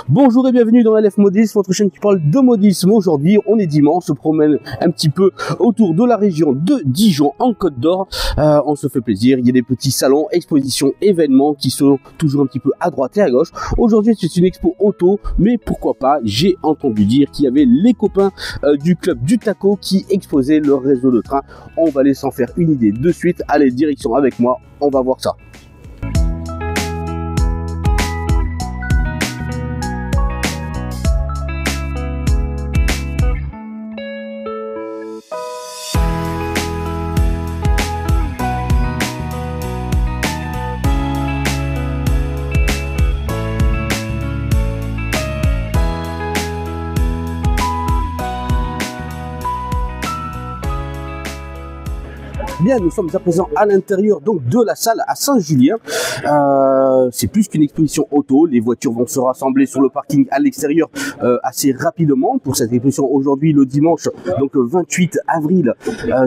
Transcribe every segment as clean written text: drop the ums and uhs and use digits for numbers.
Bonjour et bienvenue dans LF Modisme, votre chaîne qui parle de modisme. Aujourd'hui, on est dimanche, on se promène un petit peu autour de la région de Dijon en Côte d'Or. On se fait plaisir, il y a des petits salons, expositions, événements qui sont toujours un petit peu à droite et à gauche. Aujourd'hui, c'est une expo auto, mais pourquoi pas, j'ai entendu dire qu'il y avait les copains du club du Taco qui exposaient leur réseau de train. On va aller s'en faire une idée de suite. Allez, direction avec moi, on va voir ça. Bien, nous sommes à présent à l'intérieur donc de la salle à Saint-Julien. C'est plus qu'une exposition auto. Les voitures vont se rassembler sur le parking à l'extérieur assez rapidement pour cette exposition aujourd'hui le dimanche, donc 28 avril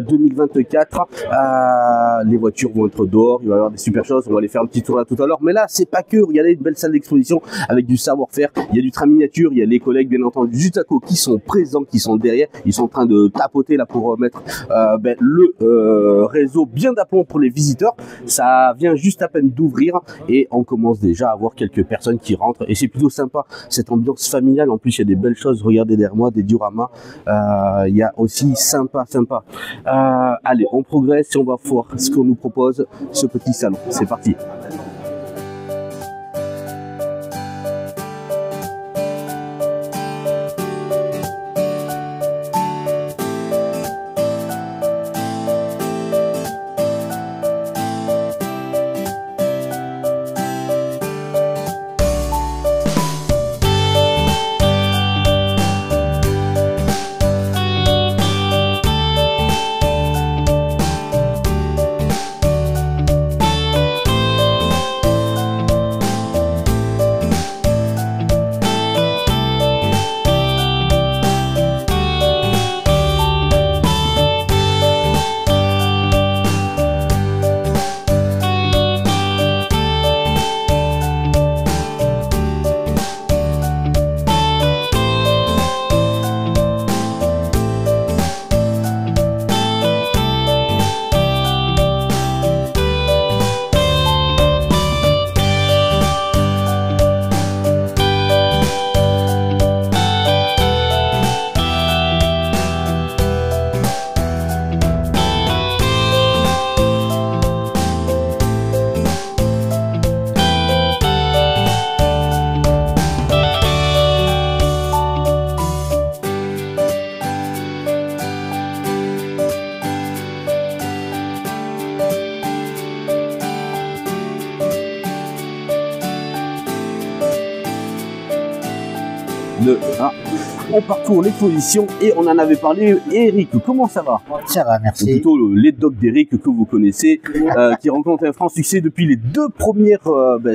2024. Les voitures vont être dehors, il va y avoir des super choses. On va aller faire un petit tour là tout à l'heure. Mais là, c'est pas que. Regardez, une belle salle d'exposition avec du savoir-faire. Il y a du train miniature, il y a les collègues bien entendu du Taco qui sont présents, qui sont derrière. Ils sont en train de tapoter là pour mettre le réseau bien d'aplomb pour les visiteurs. Ça vient juste à peine d'ouvrir et on commence déjà à voir quelques personnes qui rentrent et c'est plutôt sympa cette ambiance familiale. En plus il y a des belles choses, regardez derrière moi des dioramas, il y a aussi sympa. Allez, on progresse et on va voir ce qu'on nous propose ce petit salon. C'est parti. On parcourt l'exposition et on en avait parlé. Eric, comment ça va? Ça va, merci. C'est plutôt les docs d'Eric que vous connaissez, qui rencontre un franc succès depuis les deux premières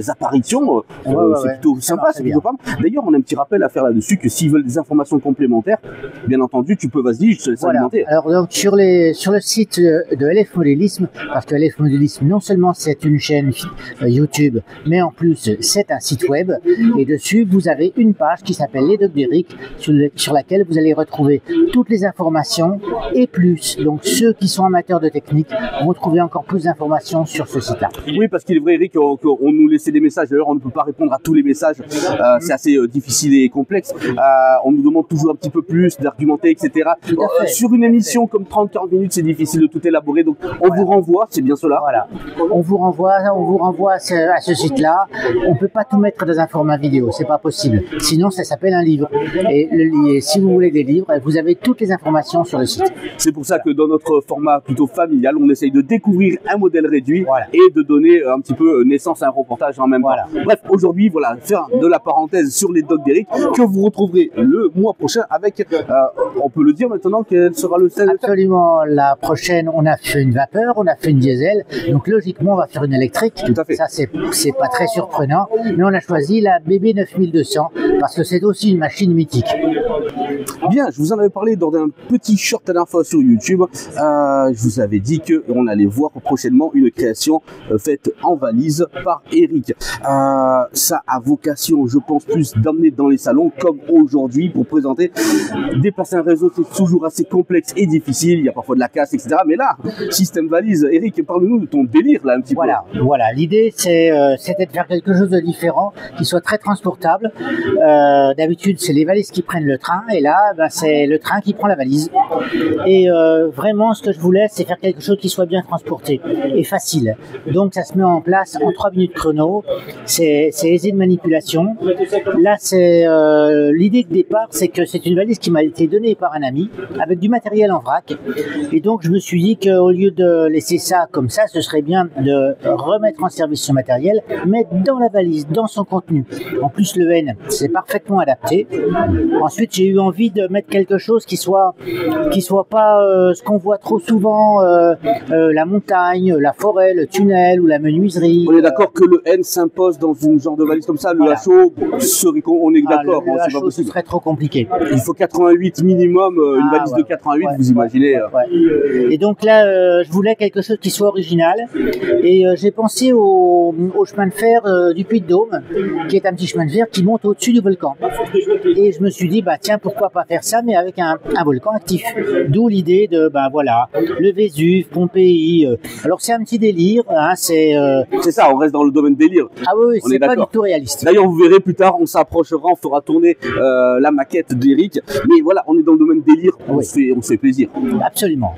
apparitions. C'est plutôt sympa, c'est plutôt pas mal. D'ailleurs, on a un petit rappel à faire là-dessus que s'ils veulent des informations complémentaires, bien entendu, tu peux, vas-y, je te laisse alimenter. Alors donc sur le site de LF Modélisme, parce que LF Modélisme, non seulement c'est une chaîne YouTube, mais en plus c'est un site web, et dessus vous avez une page qui s'appelle Les Docs d'Eric, sur laquelle vous allez retrouver toutes les informations et plus. Donc ceux qui sont amateurs de technique vont trouver encore plus d'informations sur ce site-là. Oui, parce qu'il est vrai, Eric, qu'on nous laissait des messages. D'ailleurs, on ne peut pas répondre à tous les messages. C'est assez difficile et complexe. On nous demande toujours un petit peu plus d'argumenter, etc. Sur une émission comme 30-40 minutes, c'est difficile de tout élaborer. Donc, on vous renvoie, c'est bien cela. Voilà. On vous renvoie à ce site-là. On ne peut pas tout mettre dans un format vidéo, c'est pas possible. Sinon, ça s'appelle un livre. Et si vous voulez des livres, vous avez toutes les informations sur le site. C'est pour ça que dans notre format plutôt familial, on essaye de découvrir un modèle réduit et de donner un petit peu naissance à un reportage en même temps. Bref, aujourd'hui, voilà, faire de la parenthèse sur les docs d'Eric que vous retrouverez le mois prochain avec, on peut le dire maintenant, quel sera le sel? Absolument, la prochaine, on a fait une vapeur, on a fait une diesel, donc logiquement on va faire une électrique. Tout à fait. Ça c'est pas très surprenant, mais on a choisi la BB 9200 parce que c'est aussi une machine mythique. Bien, je vous en avais parlé dans un petit short la dernière fois sur YouTube. Je vous avais dit qu'on allait voir prochainement une création faite en valise par Eric. Ça a vocation, je pense, plus d'emmener dans les salons comme aujourd'hui pour présenter. Déplacer un réseau, c'est toujours assez complexe et difficile. Il y a parfois de la casse, etc. Mais là, système valise, Eric, parle-nous de ton délire là un petit peu. Voilà. L'idée, c'était de faire quelque chose de différent, qui soit très transportable. D'habitude, c'est les valises qui prennent le train, et là, c'est le train qui prend la valise. Et vraiment, ce que je voulais, c'est faire quelque chose qui soit bien transporté et facile. Donc, ça se met en place en 3 minutes chrono. C'est aisé de manipulation. Là, l'idée de départ, c'est que c'est une valise qui m'a été donnée par un ami avec du matériel en vrac. Et donc, je me suis dit qu'au lieu de laisser ça comme ça, ce serait bien de remettre en service ce matériel, mettre dans la valise, dans son contenu. En plus, le N, c'est parfaitement adapté. Ensuite, j'ai eu envie de mettre quelque chose qui soit pas ce qu'on voit trop souvent, la montagne, la forêt, le tunnel ou la menuiserie. On est d'accord que le N s'impose dans une genre de valise comme ça. Le HO serait, on est d'accord. Le HO, ce serait trop compliqué. Il faut 88 minimum, une valise de 88, vous imaginez. Et donc là, je voulais quelque chose qui soit original. Et j'ai pensé au chemin de fer du Puy-de-Dôme, qui est un petit chemin de fer qui monte au-dessus du volcan. Et je me suis dit, tiens, pourquoi pas faire ça, mais avec un volcan actif. D'où l'idée de, le Vésuve, Pompéi. Alors c'est un petit délire, hein, c'est ça, on reste dans le domaine délire. Ah oui, c'est pas du tout réaliste. D'ailleurs, vous verrez plus tard, on s'approchera, on fera tourner la maquette d'Eric. Mais voilà, on est dans le domaine délire, on se fait plaisir. Absolument.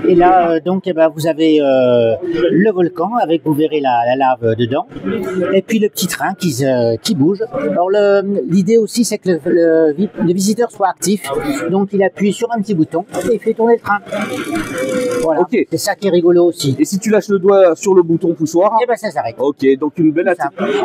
Et là, donc, vous avez le volcan avec, vous verrez la lave dedans, et puis le petit train qui bouge. Alors l'idée aussi, c'est que le visiteur soit actif, donc il appuie sur un petit bouton et il fait tourner le train. Voilà, c'est ça qui est rigolo aussi. Et si tu lâches le doigt sur le bouton poussoir, ça s'arrête. Ok, donc une belle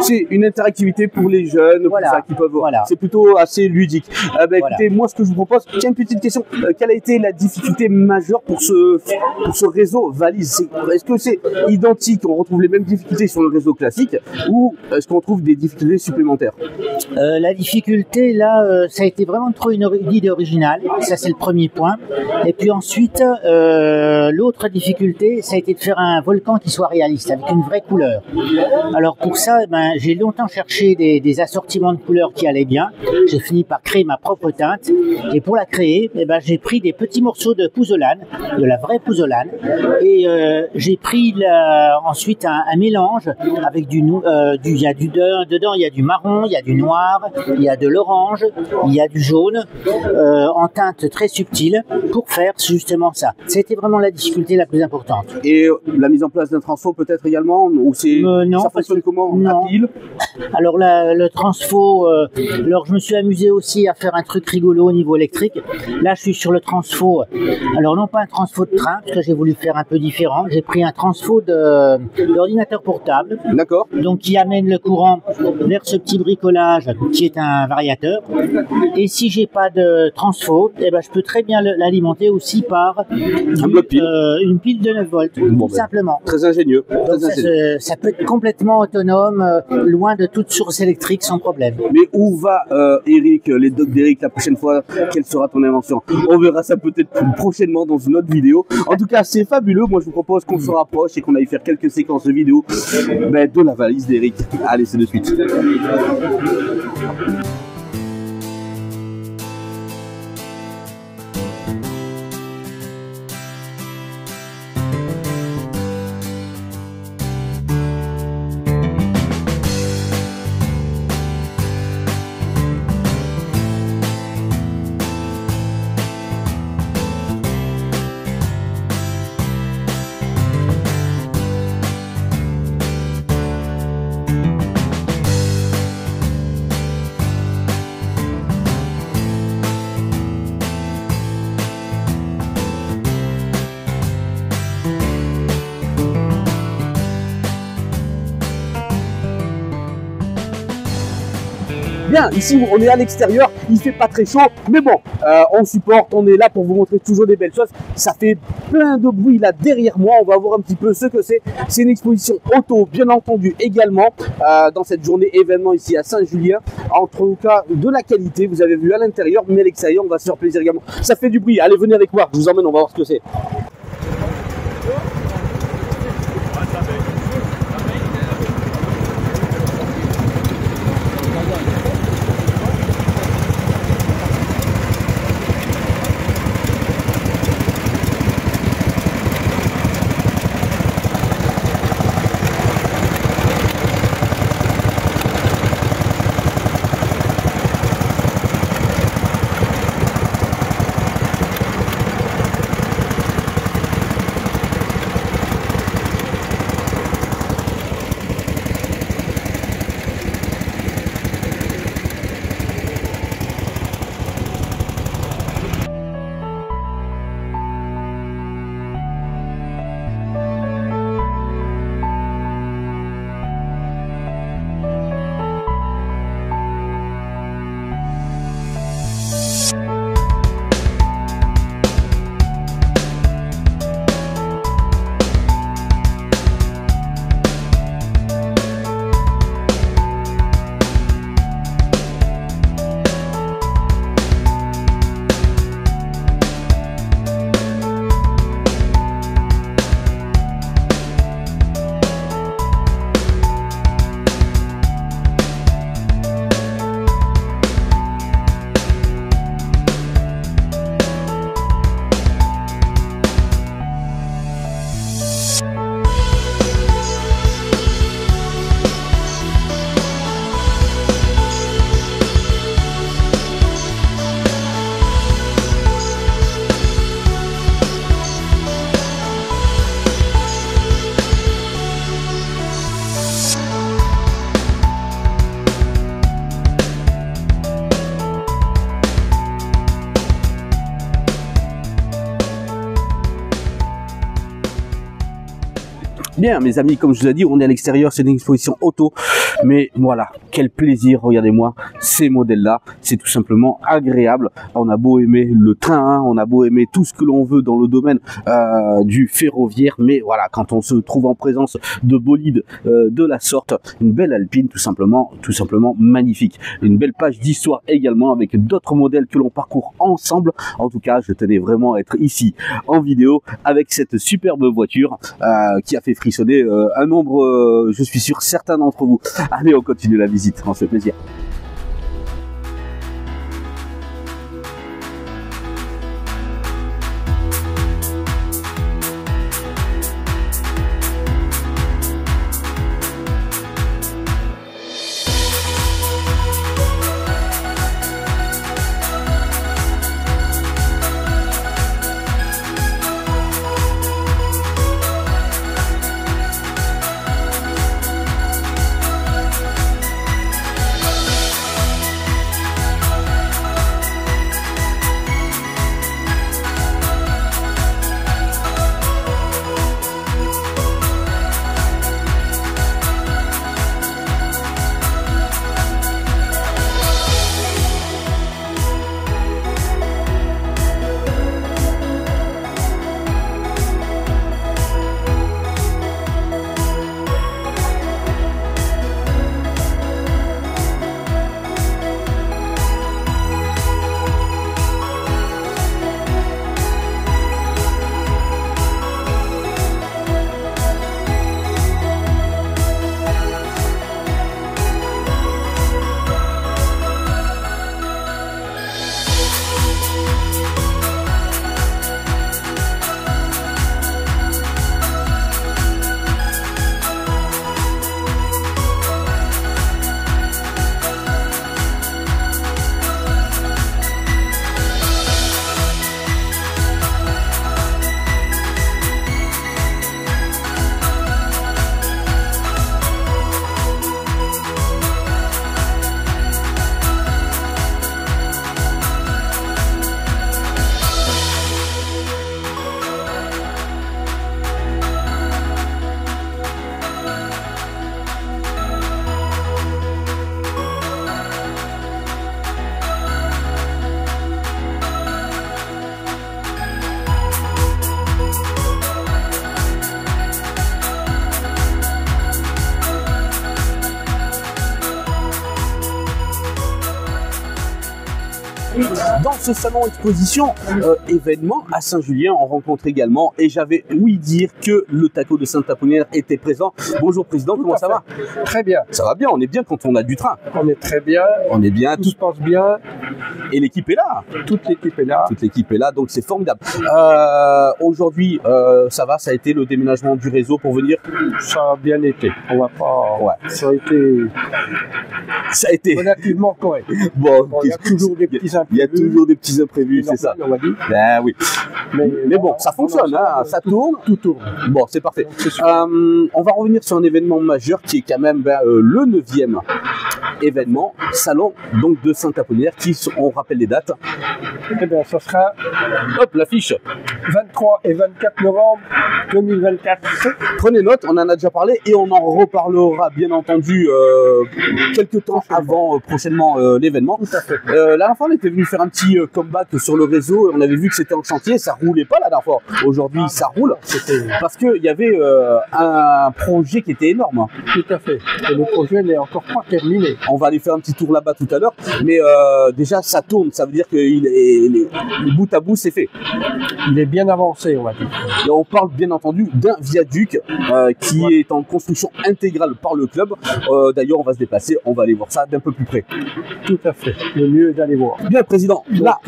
c'est une interactivité pour les jeunes, pour ça, qui peuvent. C'est plutôt assez ludique. Écoutez, moi ce que je vous propose, tiens, une petite question. Quelle a été la difficulté majeure pour ce réseau valise? Est-ce que c'est identique, on retrouve les mêmes difficultés sur le réseau classique, ou est-ce qu'on trouve des difficultés supplémentaires? La difficulté là, ça a été vraiment de trouver une idée originale. Ça c'est le premier point. Et puis ensuite, l'autre difficulté, ça a été de faire un volcan qui soit réaliste, avec une vraie couleur. Alors pour ça, j'ai longtemps cherché des assortiments de couleurs qui allaient bien. J'ai fini par créer ma propre teinte. Et pour la créer, j'ai pris des petits morceaux de pouzzolane, de la vraie pouzzolane. Et j'ai pris ensuite un mélange avec dedans il y a du marron, il y a du noir, il y a de l'orange, il y a du jaune, en teinte très subtile, pour faire justement ça. C'était vraiment la difficulté la plus importante. Et la mise en place d'un transfo peut-être également, ou non, ça fonctionne comment? Non. À pile? Alors le transfo, alors je me suis amusé aussi à faire un truc rigolo au niveau électrique. Là je suis sur le transfo, alors non pas un transfo de train, parce que j'ai voulu faire un peu différent. J'ai pris un transfo d'ordinateur portable. D'accord. Donc qui amène le courant vers ce petit bricolage qui est un variateur. Et si j'ai pas de transfo, je peux très bien l'alimenter aussi par une pile de 9 volts, tout simplement. Très ingénieux. Donc ça peut être complètement autonome, loin de toute source électrique sans problème. Mais où va Eric, les docs d'Eric la prochaine fois? Quelle sera ton invention? On verra ça peut-être prochainement dans une autre vidéo. En tout cas, c'est fabuleux. Moi, je vous propose qu'on se rapproche et qu'on aille faire quelques séquences de vidéos de la valise d'Eric. Allez, c'est de suite. Bien, ici on est à l'extérieur, il fait pas très chaud, mais bon, on supporte, on est là pour vous montrer toujours des belles choses. Ça fait plein de bruit là derrière moi, on va voir un petit peu ce que c'est. C'est une exposition auto, bien entendu, également, dans cette journée événement ici à Saint-Julien. En tout cas, de la qualité, vous avez vu à l'intérieur, mais à l'extérieur, on va se faire plaisir également. Ça fait du bruit, allez, venez avec moi, je vous emmène, on va voir ce que c'est. Bien, mes amis, comme je vous ai dit, on est à l'extérieur, c'est une exposition auto, mais voilà, quel plaisir, regardez-moi, ces modèles-là, c'est tout simplement agréable. On a beau aimer le train, hein, on a beau aimer tout ce que l'on veut dans le domaine du ferroviaire, mais voilà, quand on se trouve en présence de bolides de la sorte, une belle Alpine, tout simplement magnifique. Une belle page d'histoire également, avec d'autres modèles que l'on parcourt ensemble. En tout cas, je tenais vraiment à être ici en vidéo avec cette superbe voiture qui a fait frissonner un nombre, je suis sûr, certains d'entre vous. Allez, on continue la visite, on se fait plaisir. Dans ce salon exposition événement à Saint-Julien, on rencontre également, et j'avais ouï dire que le taco de Saint-Apollinaire était présent. Bonjour Président, comment ça va? Très bien. Ça va bien, on est bien quand on a du train. On est très bien. On est bien, Tout se passe bien. et l'équipe est là. Toute l'équipe est là. Toute l'équipe est là, donc c'est formidable. Aujourd'hui, ça va, ça a été le déménagement du réseau pour venir. Ça a bien été. On va pas. Ouais. Ça a été relativement correct. Bon, Il y a toujours des petits imprévus. Il y a toujours des petits imprévus, c'est ça. On va dire. Ben oui. Mais bon, ça fonctionne, hein, ça tourne. Tout tourne. Bon, c'est parfait. C'est On va revenir sur un événement majeur qui est quand même le 9e événement, salon donc de Saint-Apollinaire, qui, on rappelle les dates. Eh bien, ça sera Hop, l'affiche. 23 et 24 novembre 2024. Prenez note, on en a déjà parlé et on en reparlera bien entendu quelques temps avant prochainement l'événement. Tout à fait. La dernière fois, on était venu faire un petit comeback sur le réseau et on avait vu que c'était en chantier, ça roulait pas la dernière fois. Aujourd'hui, ça roule parce qu'il y avait un projet qui était énorme. Tout à fait. Et le projet n'est encore pas terminé. On va aller faire un petit tour là-bas tout à l'heure, mais déjà ça tourne, ça veut dire que les bout à bout c'est fait. Il est bien avancé, on va dire. Et on parle bien entendu d'un viaduc qui est en construction intégrale par le club. D'ailleurs, on va se déplacer, on va aller voir ça d'un peu plus près. Tout à fait. Le mieux est d'aller voir. Bien, Président, là,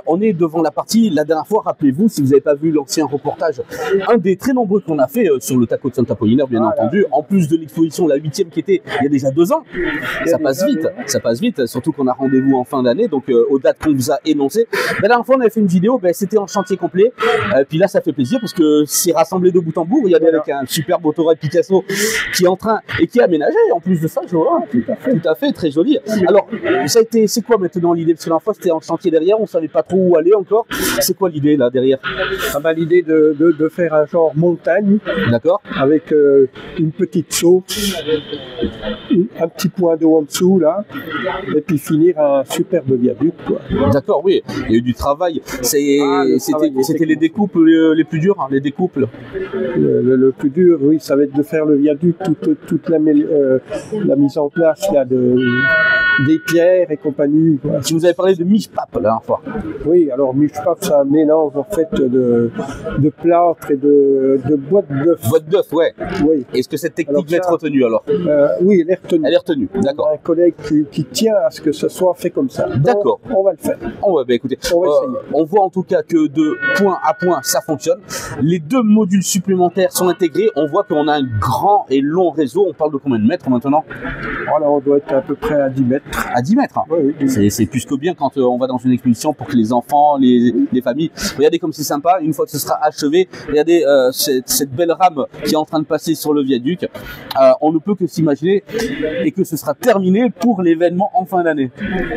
on est devant la partie. La dernière fois, rappelez-vous, si vous n'avez pas vu l'ancien reportage, un des très nombreux qu'on a fait sur le taco de Saint-Apollinaire, bien entendu, en plus de l'exposition, la 8e qui était il y a déjà 2 ans. Ça passe vite, surtout qu'on a rendez-vous en fin d'année, donc aux dates qu'on vous a énoncées. La dernière fois, on avait fait une vidéo, c'était en chantier complet. Puis là, ça fait plaisir parce que c'est rassemblé de bout en bout. Regardez, avec un superbe autorail Picasso qui est en train et qui est aménagé. En plus de ça, je vois, tout à fait, très joli. Alors, ça a été, c'est quoi maintenant l'idée? Parce que la dernière fois, c'était en chantier derrière, on savait pas trop où aller encore. C'est quoi l'idée là derrière? L'idée de faire un genre montagne. D'accord. Avec une petite source, un petit point d'eau en dessous là, et puis finir un superbe viaduc, quoi. D'accord, oui. Il y a eu du travail. C'était les découpes les plus dures, hein, les découpes. Le plus dur, oui, ça va être de faire le viaduc, toute la mise en place là, des pierres et compagnie, quoi. Si vous avez parlé de miche-pap la dernière fois. Oui, alors miche-pap, c'est un mélange en fait de plâtre et de boîte d'œuf. Boîte d'œuf, ouais. Oui. Est-ce que cette technique va être retenue alors? Oui, elle est retenue. Elle est retenue, d'accord. Un collègue qui tient à ce que ce soit fait comme ça. D'accord. On va le faire. Écoutez, on va essayer. On voit en tout cas que de point à point, ça fonctionne. Les 2 modules supplémentaires sont intégrés. On voit qu'on a un grand et long réseau. On parle de combien de mètres maintenant? Alors, on doit être à peu près à 10 mètres. À 10 mètres, hein. Oui. C'est plus que bien quand on va dans une exposition pour que les enfants, les familles... Regardez comme c'est sympa, une fois que ce sera achevé, regardez cette belle rame qui est en train de passer sur le viaduc. On ne peut que s'imaginer et que ce sera terminé pour l'événement en fin d'année.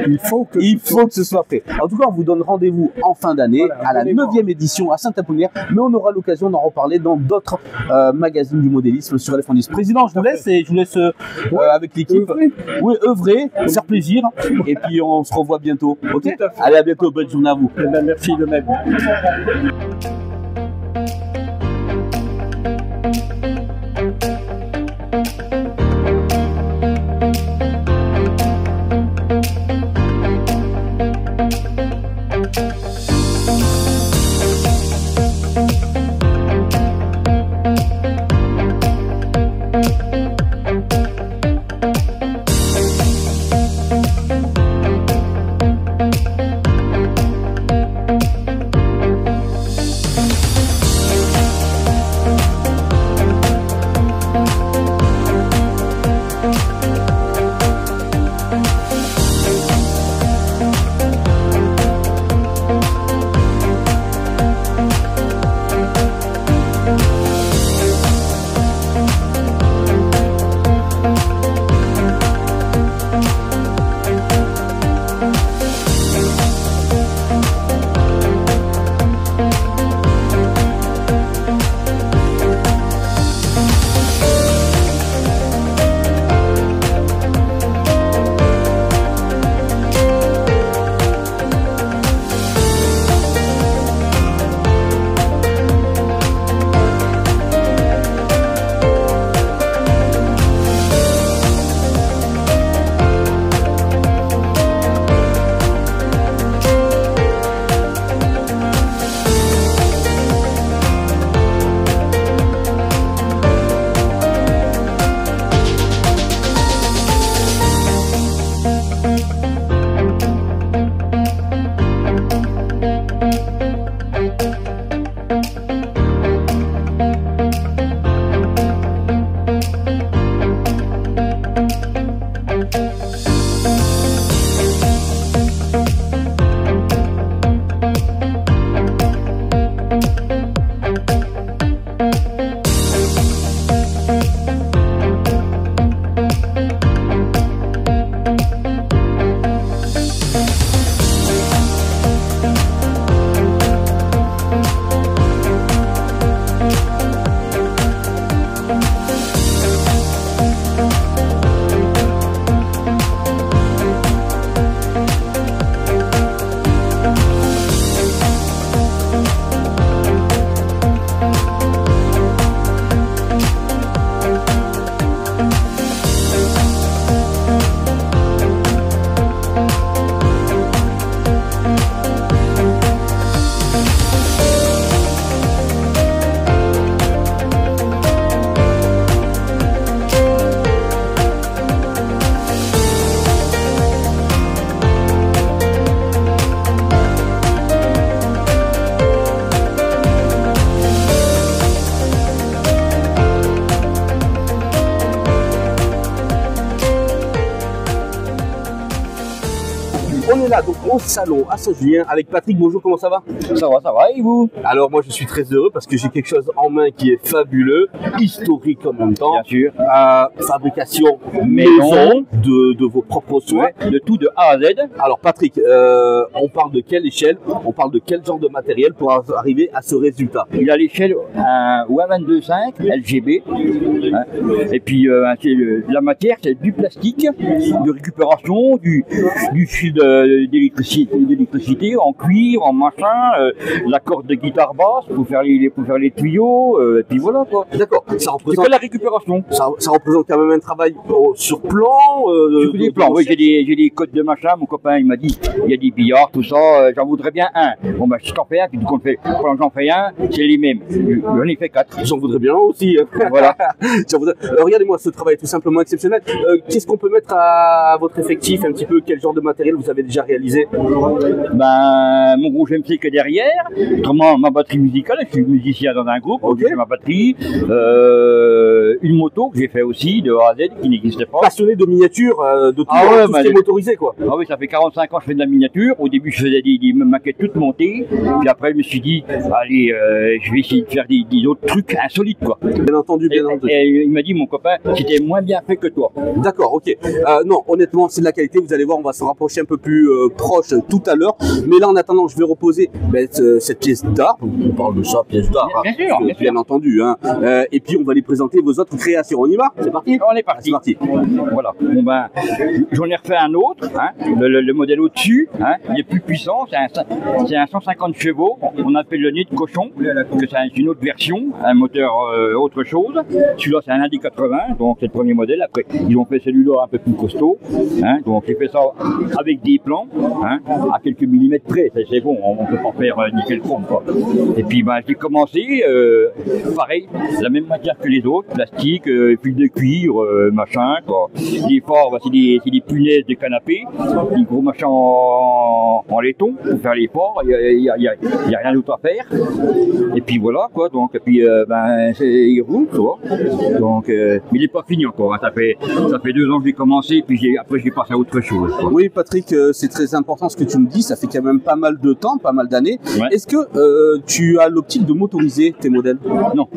Il faut que ce soit prêt. En tout cas, on vous donne rendez-vous en fin d'année à la 9e édition à Saint-Apollinaire, mais on aura l'occasion d'en reparler dans d'autres magazines du modélisme sur LF10. Président, je vous laisse avec l'équipe. Oui, œuvrer, faire plaisir, et puis on se revoit bientôt. Ok? Allez, à bientôt, bonne journée à vous. Merci de même. est là donc au salon à Saint-Julien avec Patrick. Bonjour, comment ça va? Ça va, et vous? Alors moi je suis très heureux parce que j'ai quelque chose en main qui est fabuleux, historique en même temps. Bien sûr. Fabrication maison de vos propres soins. Ouais, de tout de A à Z. Alors Patrick, on parle de quelle échelle? On parle de quel genre de matériel pour arriver à ce résultat? Il a l'échelle OA225 LGB. Hein. Et puis la matière, c'est du plastique, de récupération, du fil d'électricité en cuir, en machin, la corde de guitare basse pour faire les tuyaux, et puis voilà quoi. D'accord. C'est que la récupération. Ça représente quand même un travail sur plan. Sur des plans. Oui, j'ai des codes de machin. Mon copain il m'a dit il y a des billards, tout ça. J'en voudrais bien un. Bon ben si t'en fais un, puis quand j'en fais un, c'est les mêmes. J'en ai fait 4. J'en voudrais bien aussi. Voilà. Regardez-moi ce travail tout simplement exceptionnel. Qu'est-ce qu'on peut mettre à votre effectif un petit peu? Quel genre de matériel vous avez déjà réalisé? Ben mon gros GMC que derrière. Autrement ma batterie musicale. Je suis musicien dans un groupe. Ok. J'ai ma batterie. Une moto que j'ai fait aussi de A à Z qui n'existait pas. Passionné de miniature, de tout, tout ce qui est motorisé quoi. Ah oui, ça fait 45 ans que je fais de la miniature. Au début, je faisais des maquettes toutes montées. Puis après, je me suis dit, allez, je vais essayer de faire des autres trucs insolites quoi. Bien entendu, bien entendu. Et il m'a dit, mon copain, c'était moins bien fait que toi. D'accord, ok. Non, honnêtement, c'est de la qualité. Vous allez voir, on va se rapprocher un peu plus proche tout à l'heure. Mais là, en attendant, je vais reposer cette pièce d'art. On parle de ça, pièce d'art. Bien sûr, bien entendu. Hein. Et puis, on va les présenter vos autres créations. On y va? C'est parti? On est parti. C'est parti. Voilà. Bon ben, j'en ai refait un autre. Hein. Le modèle au-dessus, hein. Il est plus puissant. C'est un 150 chevaux. On appelle le nez de cochon, que c'est une autre version, un moteur autre chose. Celui-là, c'est un Indy 80, donc c'est le premier modèle. Après, ils ont fait celui-là un peu plus costaud. Hein. Donc, j'ai fait ça avec des plans, hein, à quelques millimètres près. C'est bon, on peut pas faire nickel chrome, quoi. Et puis, ben, j'ai commencé, pareil, la même matière que les autres, plastique, fil de cuir, machin, quoi. Les phares, ben, c'est des punaises de canapé, des gros machins en laiton pour faire les phares. Il y a rien d'autre à faire. Et puis voilà, quoi. Donc, et puis, ben, il roule, quoi. Donc, mais il n'est pas fini encore. Hein. Ça fait 2 ans que j'ai commencé, puis après j'ai passé à autre chose. Quoi. Oui, Patrick, c'est très important ce que tu me dis. Ça fait quand même pas mal de temps, pas mal d'années. Ouais. Est-ce que tu as l'optique de motoriser tes modèles? Non.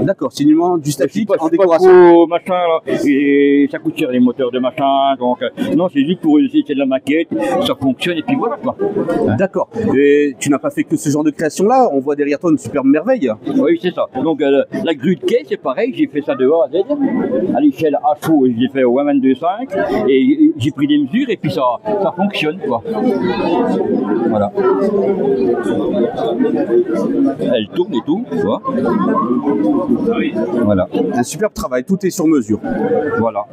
D'accord, c'est uniquement du statique en décoration. Pas trop machin, là. Et ça coûte cher les moteurs de machin. Donc, non, c'est juste pour essayer de la maquette, ça fonctionne et puis voilà quoi. D'accord. Et tu n'as pas fait que ce genre de création-là? On voit derrière toi une superbe merveille. Oui, c'est ça. Donc, la grue de quai, c'est pareil. J'ai fait ça de A à Z. À l'échelle HO, je l'ai fait au M2.5 et j'ai pris des mesures et puis ça fonctionne quoi. Voilà. Elle tourne et tout, tu vois. Voilà. Un superbe travail, tout est sur mesure. Voilà.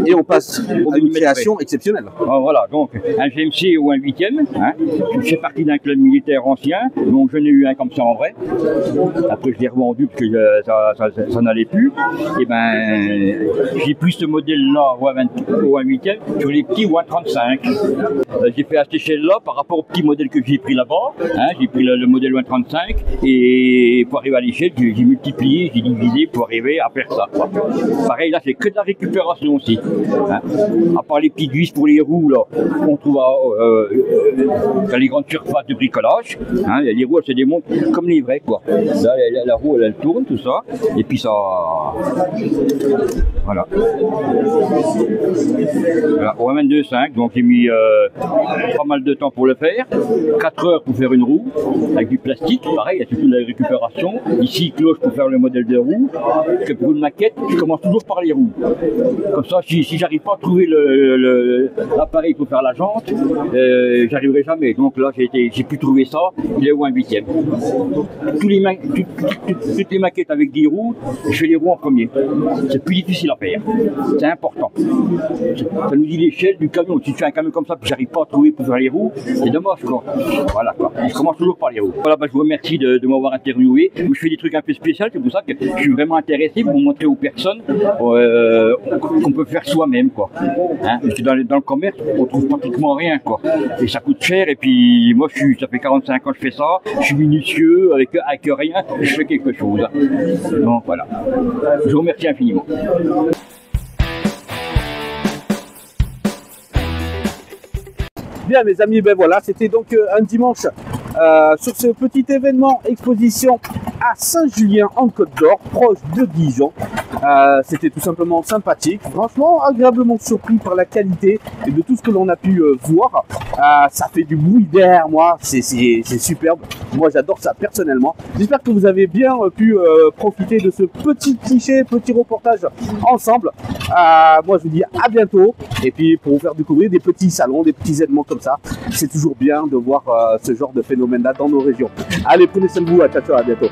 Et on passe à une création exceptionnelle. Voilà, donc un GMC ou un 8e. Hein. Je fais partie d'un club militaire ancien, donc je n'ai eu un comme ça en vrai. Après je l'ai revendu parce que ça n'allait plus. Et ben j'ai pris ce modèle-là au 8e sur les petits OA35. J'ai fait à cette échelle-là par rapport au petit modèle que j'ai pris là-bas. Hein. J'ai pris le modèle OA35 et pour arriver à l'échelle, j'ai multiplié, j'ai divisé pour arriver à faire ça. Quoi. Pareil, là c'est que de la récupération aussi. Hein. À part les petites vis pour les roues là, qu'on trouve dans les grandes surfaces de bricolage. Hein. Les roues elles se démontent comme les vraies quoi. Là la roue elle tourne tout ça et puis ça. Voilà. Voilà, au M2.5, donc j'ai mis pas mal de temps pour le faire, 4 heures pour faire une roue, avec du plastique, pareil, il y a surtout de la récupération, ici cloche pour faire le modèle de roue, que pour une maquette, je commence toujours par les roues. Comme ça, si j'arrive pas à trouver l'appareil pour faire la jante, j'arriverai jamais. Donc là, j'ai pu trouver ça, il est au 1/8. Toutes les maquettes avec des roues, je fais les roues en premier. C'est plus difficile à faire. C'est important. Ça nous dit l'échelle du camion. Si tu fais un camion comme ça, puis j'arrive pas à trouver pour faire les roues, c'est dommage quoi. Voilà quoi. Je commence toujours par les roues. Voilà, je vous remercie de m'avoir interviewé. Je fais des trucs un peu spéciaux, c'est pour ça que je suis vraiment intéressé pour montrer aux personnes qu'on peut faire soi-même quoi. Hein, parce que dans le commerce, on trouve pratiquement rien quoi. Et ça coûte cher. Et puis moi, ça fait 45 ans que je fais ça. Je suis minutieux avec rien. Je fais quelque chose. Donc voilà. Je vous remercie infiniment. Bien mes amis, ben voilà, c'était donc un dimanche sur ce petit événement exposition à Saint-Julien en Côte d'Or, proche de Dijon. C'était tout simplement sympathique, franchement agréablement surpris par la qualité et de tout ce que l'on a pu voir. Ça fait du bruit derrière moi, c'est superbe, moi j'adore ça personnellement. J'espère que vous avez bien pu profiter de ce petit cliché, petit reportage ensemble. Moi je vous dis à bientôt, et puis pour vous faire découvrir des petits salons, des petits événements comme ça, c'est toujours bien de voir ce genre de phénomène là dans nos régions. Allez, prenez soin de vous, à ciao, à bientôt.